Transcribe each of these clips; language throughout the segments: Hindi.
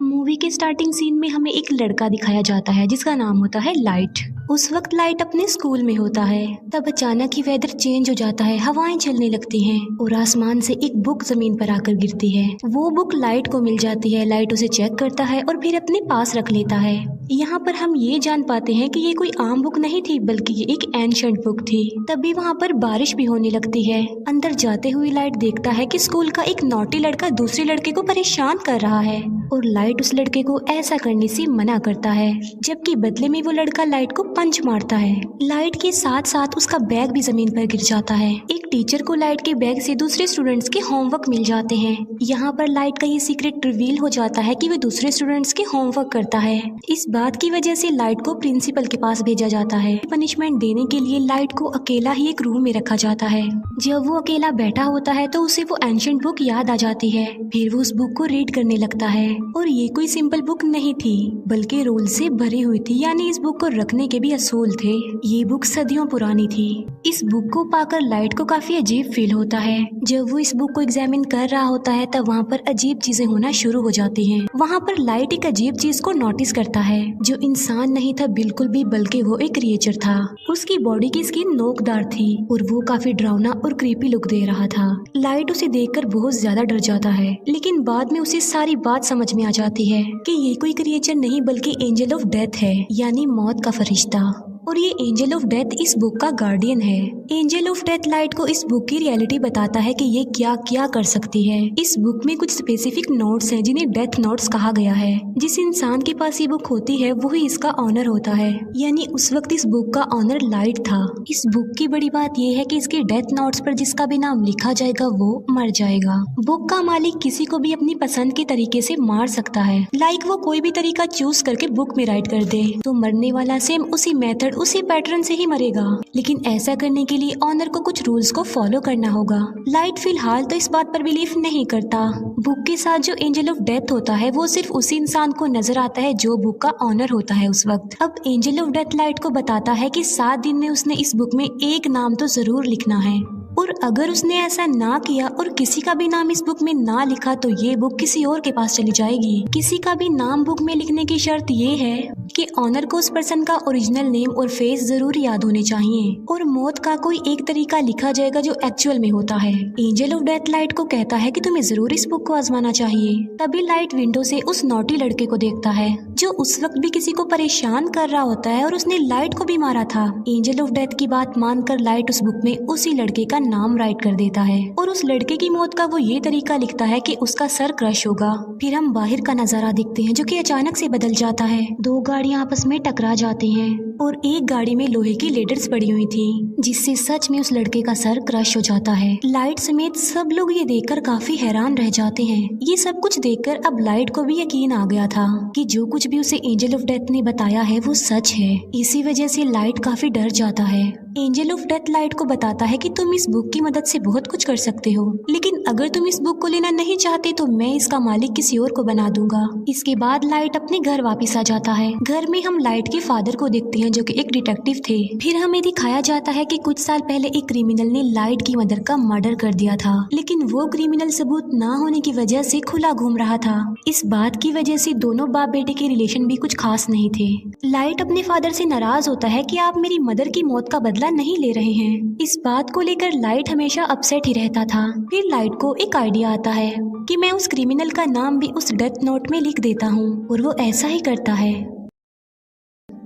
मूवी के स्टार्टिंग सीन में हमें एक लड़का दिखाया जाता है जिसका नाम होता है लाइट। उस वक्त लाइट अपने स्कूल में होता है। तब अचानक ही वेदर चेंज हो जाता है, हवाएं चलने लगती हैं और आसमान से एक बुक जमीन पर आकर गिरती है। वो बुक लाइट को मिल जाती है। लाइट उसे चेक करता है और फिर अपने पास रख लेता है। यहाँ पर हम ये जान पाते हैं कि ये कोई आम बुक नहीं थी, बल्कि ये एक एंशिएंट बुक थी। तभी वहाँ पर बारिश भी होने लगती है। अंदर जाते हुए लाइट देखता है कि स्कूल का एक नॉटी लड़का दूसरे लड़के को परेशान कर रहा है और लाइट उस लड़के को ऐसा करने से मना करता है, जबकि बदले में वो लड़का लाइट को पंच मारता है। लाइट के साथ साथ उसका बैग भी जमीन पर गिर जाता है। एक टीचर को लाइट के बैग से दूसरे स्टूडेंट्स के होमवर्क मिल जाते हैं। यहाँ पर लाइट का ये सीक्रेट रिवील हो जाता है कि वो दूसरे स्टूडेंट्स के होमवर्क करता है। इस बात की वजह से लाइट को प्रिंसिपल के पास भेजा जाता है। पनिशमेंट देने के लिए लाइट को अकेला ही एक रूम में रखा जाता है। जब वो अकेला बैठा होता है तो उसे वो एंशिएंट बुक याद आ जाती है। फिर वो उस बुक को रीड करने लगता है और ये कोई सिंपल बुक नहीं थी, बल्कि रूल से भरी हुई थी। यानी इस बुक को रखने के भी असूल थे। ये बुक सदियों पुरानी थी। इस बुक को पाकर लाइट को काफी अजीब फील होता है। जब वो इस बुक को एग्जामिन कर रहा होता है तब वहाँ पर अजीब चीजें होना शुरू हो जाती हैं। वहाँ पर लाइट एक अजीब चीज को नोटिस करता है जो इंसान नहीं था बिल्कुल भी, बल्कि वो एक क्रिएचर था। उसकी बॉडी की स्किन नोकदार थी और वो काफी डरावना और क्रीपी लुक दे रहा था। लाइट उसे देखकर बहुत ज्यादा डर जाता है, लेकिन बाद में उसे सारी बात समझ में आ जाती है कि ये कोई क्रिएचर नहीं बल्कि एंजल ऑफ डेथ है, यानी मौत का फरिश्ता। और ये एंजल ऑफ डेथ इस बुक का गार्डियन है। एंजल ऑफ डेथ लाइट को इस बुक की रियलिटी बताता है कि ये क्या क्या कर सकती है। इस बुक में कुछ स्पेसिफिक नोट्स हैं जिन्हें डेथ नोट्स कहा गया है। जिस इंसान के पास ये बुक होती है वही इसका ऑनर होता है, यानी उस वक्त इस बुक का ऑनर लाइट था। इस बुक की बड़ी बात यह है कि इसके डेथ नोट्स पर जिसका भी नाम लिखा जाएगा वो मर जाएगा। बुक का मालिक किसी को भी अपनी पसंद के तरीके से मार सकता है। लाइक वो कोई भी तरीका चूज करके बुक में राइट कर दे तो मरने वाला सेम उसी मेथड उसी पैटर्न से ही मरेगा। लेकिन ऐसा करने के लिए ऑनर को कुछ रूल्स को फॉलो करना होगा। लाइट फिलहाल तो इस बात पर बिलीव नहीं करता। बुक के साथ जो एंजल ऑफ डेथ होता है वो सिर्फ उसी इंसान को नजर आता है जो बुक का ऑनर होता है उस वक्त। अब एंजल ऑफ डेथ लाइट को बताता है कि 7 दिन में उसने इस बुक में एक नाम तो जरूर लिखना है, और अगर उसने ऐसा ना किया और किसी का भी नाम इस बुक में ना लिखा तो ये बुक किसी और के पास चली जाएगी। किसी का भी नाम बुक में लिखने की शर्त ये है कि ऑनर को उस पर्सन का ओरिजिनल नेम और फेस जरूर याद होने चाहिए, और मौत का कोई एक तरीका लिखा जाएगा जो एक्चुअल में होता है। एंजल ऑफ डेथ लाइट को कहता है कि तुम्हें जरूर इस बुक को आजमाना चाहिए। तभी लाइट विंडो से उस नोटी लड़के को देखता है जो उस वक्त भी किसी को परेशान कर रहा होता है और उसने लाइट को भी मारा था। एंजल ऑफ डेथ की बात मानकर लाइट उस बुक में उसी लड़के का नाम राइट कर देता है और उस लड़के की मौत का वो ये तरीका लिखता है कि उसका सर क्रश होगा। फिर हम बाहर का नजारा देखते हैं जो कि अचानक से बदल जाता है। 2 गाड़ियां आपस में टकरा जाती हैं और एक गाड़ी में लोहे की लेडर्स पड़ी हुई थी, जिससे सच में उस लड़के का सर क्रश हो जाता है। लाइट समेत सब लोग ये देखकर काफी हैरान रह जाते हैं। ये सब कुछ देखकर अब लाइट को भी यकीन आ गया था कि जो कुछ भी उसे एंजल ऑफ डेथ ने बताया है वो सच है। इसी वजह से लाइट काफी डर जाता है। एंजल ऑफ डेथ लाइट को बताता है कि तुम इस बुक की मदद से बहुत कुछ कर सकते हो, लेकिन अगर तुम इस बुक को लेना नहीं चाहते तो मैं इसका मालिक किसी और को बना दूंगा। इसके बाद लाइट अपने घर वापस आ जाता है। घर में हम लाइट के फादर को देखते हैं जो कि एक डिटेक्टिव थे। फिर हमें दिखाया जाता है कि कुछ साल पहले एक क्रिमिनल ने लाइट की मदर का मर्डर कर दिया था, लेकिन वो क्रिमिनल सबूत ना होने की वजह से खुला घूम रहा था। इस बात की वजह से दोनों बाप बेटे के रिलेशन भी कुछ खास नहीं थे। लाइट अपने फादर से नाराज होता है कि आप मेरी मदर की मौत का बदला नहीं ले रहे हैं। इस बात को लेकर लाइट हमेशा अपसेट ही रहता था। फिर लाइट को एक आइडिया आता है कि मैं उस क्रिमिनल का नाम भी उस डेथ नोट में लिख देता हूँ, और वो ऐसा ही करता है।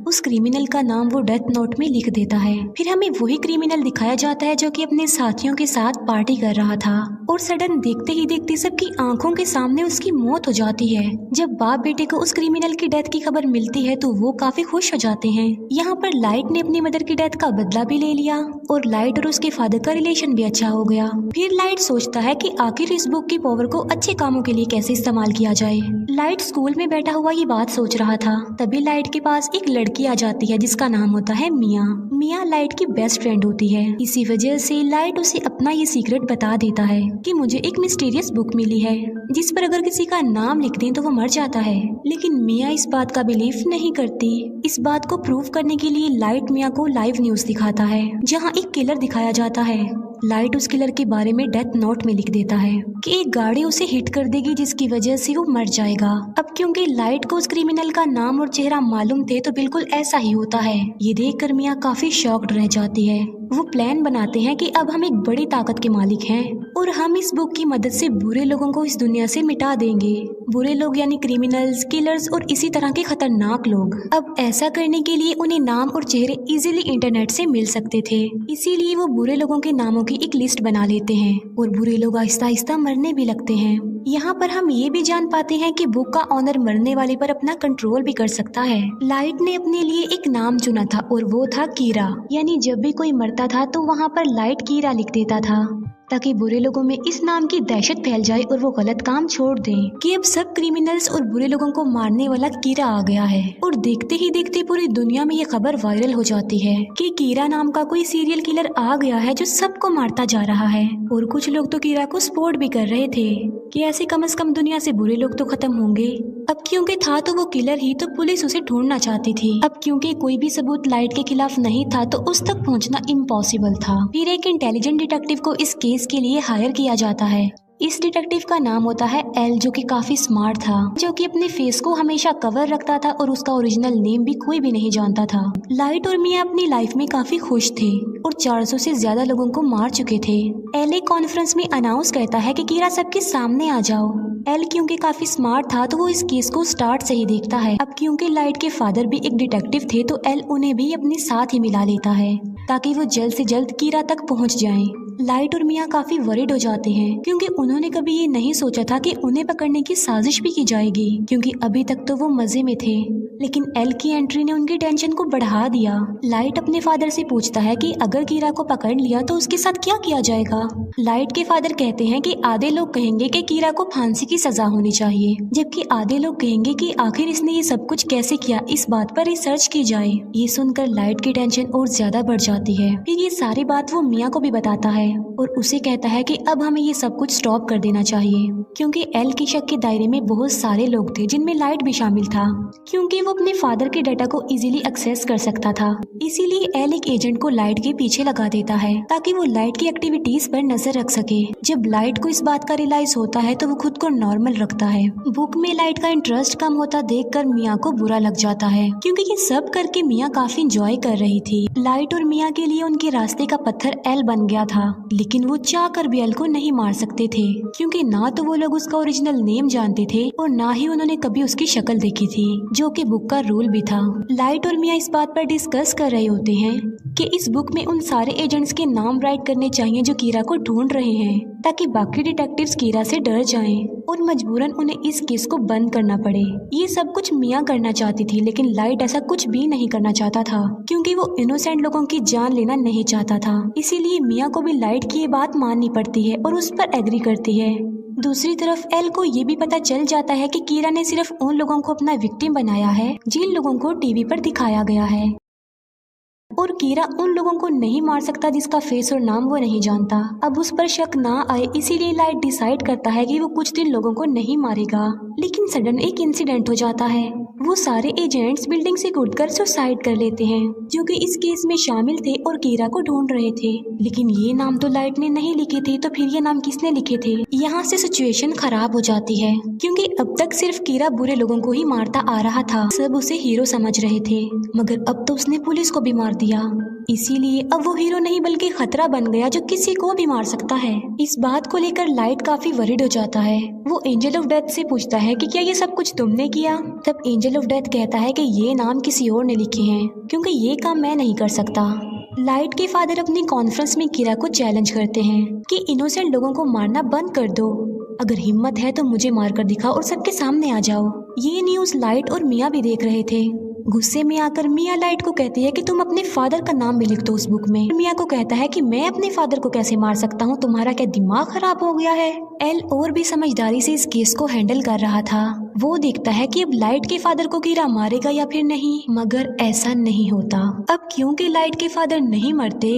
उस क्रिमिनल का नाम वो डेथ नोट में लिख देता है। फिर हमें वही क्रिमिनल दिखाया जाता है जो कि अपने साथियों के साथ पार्टी कर रहा था, और सडन देखते ही देखते सबकी आंखों के सामने उसकी मौत हो जाती है। जब बाप बेटे को उस क्रिमिनल की डेथ की खबर मिलती है तो वो काफी खुश हो जाते हैं। यहाँ पर लाइट ने अपनी मदर की डेथ का बदला भी ले लिया और लाइट और उसके फादर का रिलेशन भी अच्छा हो गया। फिर लाइट सोचता है कि आखिर इस बुक की पावर को अच्छे कामों के लिए कैसे इस्तेमाल किया जाए। लाइट स्कूल में बैठा हुआ ये बात सोच रहा था। तभी लाइट के पास एक लड़की आ जाती है जिसका नाम होता है मिया। मिया लाइट की बेस्ट फ्रेंड होती है। इसी वजह से लाइट उसे अपना ये सीक्रेट बता देता है कि मुझे एक मिस्टीरियस बुक मिली है जिस पर अगर किसी का नाम लिख दें तो वो मर जाता है। लेकिन मिया इस बात का बिलीव नहीं करती। इस बात को प्रूव करने के लिए लाइट मिया को लाइव न्यूज दिखाता है जहाँ एक किलर दिखाया जाता है। लाइट उस किलर के बारे में डेथ नोट में लिख देता है कि एक गाड़ी उसे हिट कर देगी जिसकी वजह से वो मर जाएगा। अब क्योंकि लाइट को उस क्रिमिनल का नाम और चेहरा मालूम थे तो बिल्कुल ऐसा ही होता है। ये देखकर मिया काफी शॉक्ड रह जाती है। वो प्लान बनाते हैं कि अब हम एक बड़ी ताकत के मालिक हैं और हम इस बुक की मदद से बुरे लोगों को इस दुनिया से मिटा देंगे। बुरे लोग यानी क्रिमिनल्स, किलर्स और इसी तरह के खतरनाक लोग। अब ऐसा करने के लिए उन्हें नाम और चेहरे इजीली इंटरनेट से मिल सकते थे, इसीलिए वो बुरे लोगों के नामों की एक लिस्ट बना लेते हैं और बुरे लोग आहिस्ता आहिस्ता मरने भी लगते हैं। यहाँ पर हम ये भी जान पाते हैं कि बुक का ऑनर मरने वाले पर अपना कंट्रोल भी कर सकता है। लाइट ने अपने लिए एक नाम चुना था और वो था कीरा, यानी जब भी कोई मरता था तो वहाँ पर लाइट कीरा लिख देता था ताकि बुरे लोगों में इस नाम की दहशत फैल जाए और वो गलत काम छोड़ दें कि अब सब क्रिमिनल्स और बुरे लोगों को मारने वाला कीरा आ गया है। और देखते ही देखते पूरी दुनिया में ये खबर वायरल हो जाती है कि कीरा नाम का कोई सीरियल किलर आ गया है जो सबको मारता जा रहा है। और कुछ लोग तो कीरा को सपोर्ट भी कर रहे थे कि ऐसे कम से कम दुनिया से बुरे लोग तो खत्म होंगे। अब क्योंकि था तो वो किलर ही, तो पुलिस उसे ढूंढना चाहती थी। अब क्योंकि कोई भी सबूत लाइट के खिलाफ नहीं था तो उस तक पहुंचना इम्पॉसिबल था। फिर एक इंटेलिजेंट डिटेक्टिव को इस केस के लिए हायर किया जाता है। इस डिटेक्टिव का नाम होता है एल, जो कि काफी स्मार्ट था, जो कि अपने फेस को हमेशा कवर रखता था और उसका ओरिजिनल नेम भी कोई भी नहीं जानता था। लाइट और मिया अपनी लाइफ में काफी खुश थे और 400 से ज्यादा लोगों को मार चुके थे। एल एक कॉन्फ्रेंस में अनाउंस करता है कि कीरा सबके सामने आ जाओ। एल क्योंकि काफी स्मार्ट था तो वो इस केस को स्टार्ट से ही देखता है। अब क्योंकि लाइट के फादर भी एक डिटेक्टिव थे तो एल उन्हें भी अपने साथ ही मिला लेता है ताकि वो जल्द से जल्द कीरा तक पहुंच जाएं। लाइट और मिया काफी वरिड हो जाते हैं क्योंकि उन्होंने कभी ये नहीं सोचा था कि उन्हें पकड़ने की साजिश भी की जाएगी, क्योंकि अभी तक तो वो मजे में थे। लेकिन एल की एंट्री ने उनकी टेंशन को बढ़ा दिया। लाइट अपने फादर से पूछता है कि अगर कीरा को पकड़ लिया तो उसके साथ क्या किया जाएगा। लाइट के फादर कहते हैं कि आधे लोग कहेंगे कि कीरा को फांसी की सजा होनी चाहिए, जबकि आधे लोग कहेंगे कि आखिर इसने ये सब कुछ कैसे किया, इस बात पर रिसर्च की जाए। ये सुनकर लाइट की टेंशन और ज्यादा बढ़ जाती है। फिर ये सारी बात वो मिया को भी बताता है और उसे कहता है कि अब हमें ये सब कुछ स्टॉप कर देना चाहिए, क्योंकि एल के शक के दायरे में बहुत सारे लोग थे जिनमें लाइट भी शामिल था, क्योंकि वो अपने फादर के डाटा को इजीली एक्सेस कर सकता था। इसीलिए एल एक एजेंट को लाइट के पीछे लगा देता है ताकि वो लाइट की एक्टिविटीज पर नजर रख सके। जब लाइट को इस बात का रियलाइज होता है तो वो खुद को नॉर्मल रखता है। बुक में लाइट का इंटरेस्ट कम होता देखकर मिया को बुरा लग जाता है, क्योंकि ये सब करके मिया काफी इंजॉय कर रही थी। लाइट और मिया के लिए उनके रास्ते का पत्थर एल बन गया था, लेकिन वो चाह कर भी एल को नहीं मार सकते थे, क्योंकि ना तो वो लोग उसका ओरिजिनल नेम जानते थे और ना ही उन्होंने कभी उसकी शक्ल देखी थी, जो कि बुक का रूल भी था। लाइट और मिया इस बात पर डिस्कस कर रहे होते हैं कि इस बुक में उन सारे एजेंट्स के नाम राइट करने चाहिए जो कीरा को ढूंढ रहे हैं, ताकि बाकी डिटेक्टिव्स कीरा से डर जाएं और मजबूरन उन्हें इस केस को बंद करना पड़े। ये सब कुछ मिया करना चाहती थी, लेकिन लाइट ऐसा कुछ भी नहीं करना चाहता था, क्योंकि वो इनोसेंट लोगों की जान लेना नहीं चाहता था। इसीलिए मिया को भी लाइट की ये बात माननी पड़ती है और उस पर एग्री करती है। दूसरी तरफ एल को ये भी पता चल जाता है कि कीरा ने सिर्फ उन लोगों को अपना विक्टिम बनाया है जिन लोगों को टीवी पर दिखाया गया है, और कीरा उन लोगों को नहीं मार सकता जिसका फेस और नाम वो नहीं जानता। अब उस पर शक ना आए इसीलिए लाइट डिसाइड करता है कि वो कुछ दिन लोगों को नहीं मारेगा। लेकिन सडन एक इंसिडेंट हो जाता है। वो सारे एजेंट्स बिल्डिंग से कूदकर सुसाइड कर लेते हैं, जो कि इस केस में शामिल थे और कीरा को ढूंढ रहे थे। लेकिन ये नाम तो लाइट ने नहीं लिखे थे, तो फिर ये नाम किसने लिखे थे? यहाँ से सिचुएशन खराब हो जाती है, क्योंकि अब तक सिर्फ कीरा बुरे लोगों को ही मारता आ रहा था। सब उसे हीरो समझ रहे थे, मगर अब तो उसने पुलिस को भी मार दिया। इसीलिए अब वो हीरो नहीं बल्कि खतरा बन गया जो किसी को भी मार सकता है। इस बात को लेकर लाइट काफी वरिड हो जाता है। वो एंजल ऑफ डेथ से पूछता है कि क्या ये सब कुछ तुमने किया? तब एंजल ऑफ डेथ कहता है कि ये नाम किसी और ने लिखे हैं, क्योंकि ये काम मैं नहीं कर सकता। लाइट के फादर अपनी कॉन्फ्रेंस में कीरा को चैलेंज करते हैं कि इनोसेंट लोगों को मारना बंद कर दो। अगर हिम्मत है तो मुझे मारकर दिखाओ और सबके सामने आ जाओ। ये न्यूज लाइट और मिया भी देख रहे थे। गुस्से में आकर मिया लाइट को कहती है कि तुम अपने फादर का नाम भी लिख दो उस बुक में। मिया को कहता है कि मैं अपने फादर को कैसे मार सकता हूँ, तुम्हारा क्या दिमाग खराब हो गया है? एल और भी समझदारी से इस केस को हैंडल कर रहा था। वो देखता है कि अब लाइट के फादर को कीरा मारेगा या फिर नहीं, मगर ऐसा नहीं होता। अब क्योंकि लाइट के फादर नहीं मरते,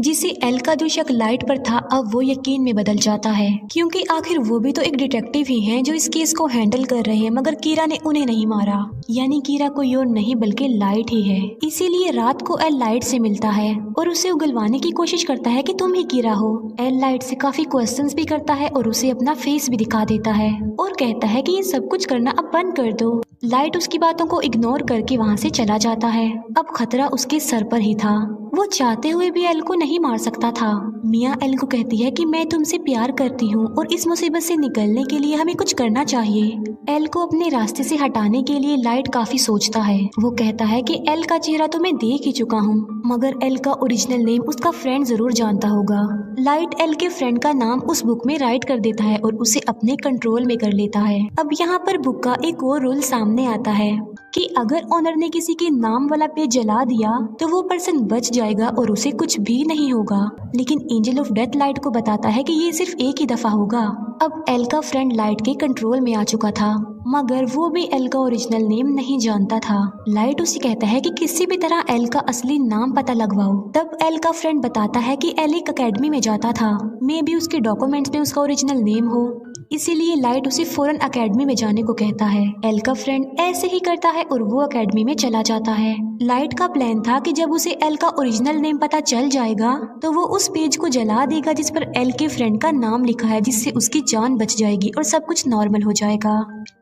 जिसे एल का जो शक लाइट पर था अब वो यकीन में बदल जाता है, क्योंकि आखिर वो भी तो एक डिटेक्टिव ही हैं जो इस केस को हैंडल कर रहे हैं, मगर कीरा ने उन्हें नहीं मारा। यानी कीरा कोई और नहीं बल्कि लाइट ही है। इसीलिए रात को एल लाइट से मिलता है और उसे उगलवाने की कोशिश करता है कि तुम ही कीरा हो। एल लाइट से काफी क्वेश्चंस भी करता है और उसे अपना फेस भी दिखा देता है और कहता है कि ये सब कुछ करना अब बंद कर दो। लाइट उसकी बातों को इग्नोर करके वहाँ से चला जाता है। अब खतरा उसके सर पर ही था। वो चाहते हुए भी एल को नहीं मार सकता था। मिया एल को कहती है कि मैं तुमसे प्यार करती हूँ और इस मुसीबत से निकलने के लिए हमें कुछ करना चाहिए। एल को अपने रास्ते से हटाने के लिए लाइट काफी सोचता है। वो कहता है कि एल का चेहरा तो मैं देख ही चुका हूँ, मगर एल का ओरिजिनल नेम उसका फ्रेंड जरूर जानता होगा। लाइट एल के फ्रेंड का नाम उस बुक में राइट कर देता है और उसे अपने कंट्रोल में कर लेता है। अब यहाँ पर बुक का एक और रूल सामने आता है कि अगर ओनर ने किसी के नाम वाला पेज जला दिया तो वो पर्सन बच जाएगा और उसे कुछ भी नहीं होगा। लेकिन एंजल ऑफ डेथ लाइट को बताता है कि ये सिर्फ एक ही दफा होगा। अब एल का फ्रेंड लाइट के कंट्रोल में आ चुका था, मगर वो भी एल का ओरिजिनल नेम नहीं जानता था। लाइट उसे कहता है कि किसी भी तरह एल का असली नाम पता लगवाओ। तब एल का फ्रेंड बताता है कि एल एक अकेडमी में जाता था, मे भी उसके डॉक्यूमेंट्स में उसका ओरिजिनल नेम हो, इसीलिए लाइट उसे फौरन अकेडमी में जाने को कहता है। एल का फ्रेंड ऐसे ही करता है और वो अकेडमी में चला जाता है। लाइट का प्लान था कि जब उसे एल का ओरिजिनल नेम पता चल जाएगा तो वो उस पेज को जला देगा जिस पर एल के फ्रेंड का नाम लिखा है, जिससे उसकी जान बच जाएगी और सब कुछ नॉर्मल हो जाएगा।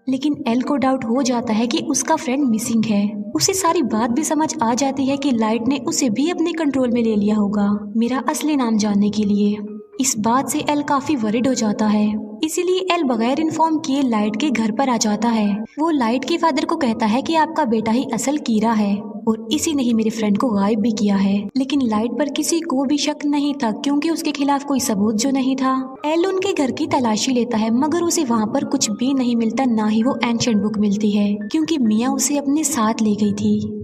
लेकिन एल को डाउट हो जाता है कि उसका फ्रेंड मिसिंग है। उसे सारी बात भी समझ आ जाती है कि लाइट ने उसे भी अपने कंट्रोल में ले लिया होगा मेरा असली नाम जानने के लिए। इस बात से एल काफी वरिड हो जाता है, इसीलिए एल बगैर इन्फॉर्म किए लाइट के घर पर आ जाता है। वो लाइट के फादर को कहता है कि आपका बेटा ही असल कीरा है और इसी ने ही मेरे फ्रेंड को गायब भी किया है। लेकिन लाइट पर किसी को भी शक नहीं था क्योंकि उसके खिलाफ कोई सबूत जो नहीं था। एल उनके घर की तलाशी लेता है, मगर उसे वहाँ पर कुछ भी नहीं मिलता, ना ही वो एंशिएंट बुक मिलती है क्योंकि मिया उसे अपने साथ ले गई थी।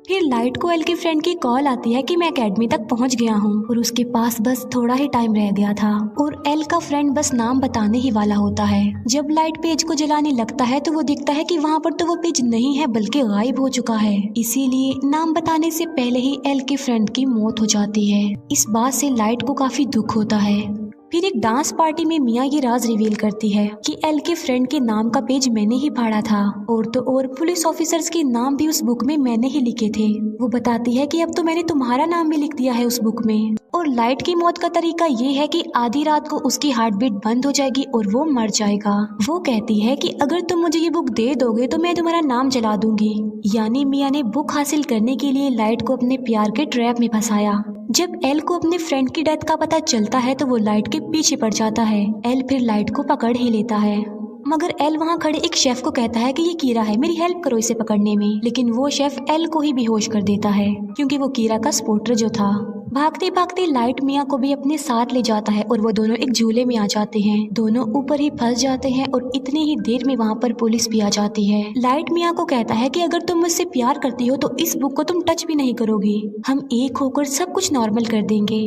फिर लाइट को एल के फ्रेंड की कॉल आती है कि मैं एकेडमी तक पहुंच गया हूं और उसके पास बस थोड़ा ही टाइम रह गया था और एल का फ्रेंड बस नाम बताने ही वाला होता है। जब लाइट पेज को जलाने लगता है तो वो दिखता है कि वहां पर तो वो पेज नहीं है बल्कि गायब हो चुका है। इसीलिए नाम बताने से पहले ही एल के फ्रेंड की मौत हो जाती है। इस बात से लाइट को काफी दुख होता है। फिर एक डांस पार्टी में मिया ये राज रिवील करती है कि एल के फ्रेंड के नाम का पेज मैंने ही फाड़ा था और तो और पुलिस ऑफिसर्स के नाम भी उस बुक में मैंने ही लिखे थे। वो बताती है कि अब तो मैंने तुम्हारा नाम भी लिख दिया है उस बुक में। और लाइट की मौत का तरीका ये है कि आधी रात को उसकी हार्ट बीट बंद हो जाएगी और वो मर जाएगा। वो कहती है कि अगर तुम मुझे ये बुक दे दोगे तो मैं तुम्हारा नाम जला दूंगी। यानी मिया ने बुक हासिल करने के लिए लाइट को अपने प्यार के ट्रैप में फंसाया। जब एल को अपने फ्रेंड की डेथ का पता चलता है तो वो लाइट के पीछे पड़ जाता है। एल फिर लाइट को पकड़ ही लेता है, मगर एल वहाँ खड़े एक शेफ को कहता है कि ये कीरा है, मेरी हेल्प करो इसे पकड़ने में। लेकिन वो शेफ एल को ही बेहोश कर देता है क्योंकि वो कीरा का सपोर्टर जो था। भागते भागते लाइट मिया को भी अपने साथ ले जाता है और वो दोनों एक झूले में आ जाते हैं। दोनों ऊपर ही फंस जाते हैं और इतनी ही देर में वहाँ पर पुलिस भी आ जाती है। लाइट मिया को कहता है कि अगर तुम मुझसे प्यार करती हो तो इस बुक को तुम टच भी नहीं करोगी, हम एक होकर सब कुछ नॉर्मल कर देंगे।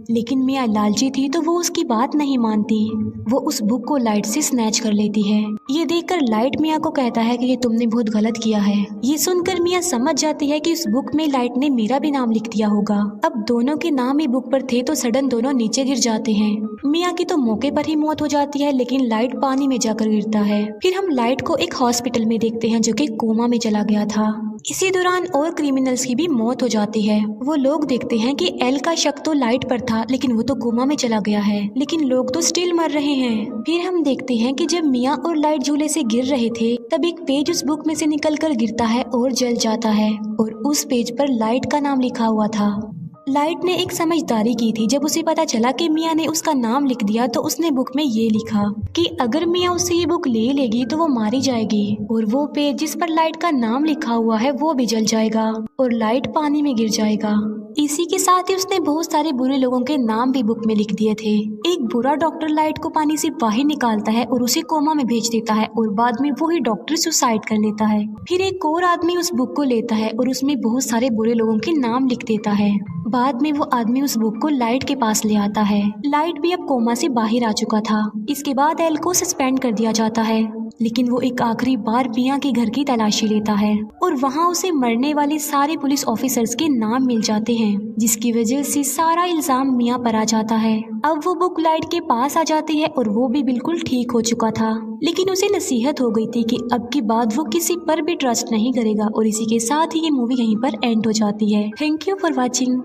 लेकिन मिया लालची थी तो वो उसकी बात नहीं मानती। वो उस बुक को लाइट से स्नैच कर लेती है। ये देखकर लाइट मिया को कहता है कि ये तुमने बहुत गलत किया है। ये सुनकर मिया समझ जाती है कि उस बुक में लाइट ने मेरा भी नाम लिख दिया होगा। अब दोनों के नाम ही बुक पर थे तो सडन दोनों नीचे गिर जाते हैं। मिया की तो मौके पर ही मौत हो जाती है, लेकिन लाइट पानी में जाकर गिरता है। फिर हम लाइट को एक हॉस्पिटल में देखते हैं जो कि कोमा में चला गया था। इसी दौरान और क्रिमिनल्स की भी मौत हो जाती है। वो लोग देखते हैं कि एल का शक तो लाइट पर था, लेकिन वो तो कोमा में चला गया है, लेकिन लोग तो स्टिल मर रहे हैं। फिर हम देखते हैं कि जब मिया और लाइट झूले से गिर रहे थे तब एक पेज उस बुक में से निकलकर गिरता है और जल जाता है और उस पेज पर लाइट का नाम लिखा हुआ था। लाइट ने एक समझदारी की थी। जब उसे पता चला कि मिया ने उसका नाम लिख दिया तो उसने बुक में ये लिखा कि अगर मिया उससे ये बुक ले लेगी तो वो मारी जाएगी और वो पेज जिस पर लाइट का नाम लिखा हुआ है वो भी जल जाएगा और लाइट पानी में गिर जाएगा। इसी के साथ ही उसने बहुत सारे बुरे लोगों के नाम भी बुक में लिख दिए थे। एक बुरा डॉक्टर लाइट को पानी से बाहर निकालता है और उसे कोमा में भेज देता है और बाद में वही डॉक्टर सुसाइड कर लेता है। फिर एक और आदमी उस बुक को लेता है और उसमें बहुत सारे बुरे लोगों के नाम लिख देता है। बाद में वो आदमी उस बुक को लाइट के पास ले आता है। लाइट भी अब कोमा से बाहर आ चुका था। इसके बाद एल को सस्पेंड कर दिया जाता है, लेकिन वो एक आखिरी बार मिया के घर की तलाशी लेता है और वहाँ उसे मरने वाले सारे सारे पुलिस ऑफिसर्स के नाम मिल जाते हैं, जिसकी वजह से सारा इल्जाम मिया पर आ जाता है। अब वो बुक लाइट के पास आ जाती है और वो भी बिल्कुल ठीक हो चुका था, लेकिन उसे नसीहत हो गई थी कि अब की बाद वो किसी पर भी ट्रस्ट नहीं करेगा। और इसी के साथ ही ये मूवी यहीं पर एंड हो जाती है। Thank you for watching.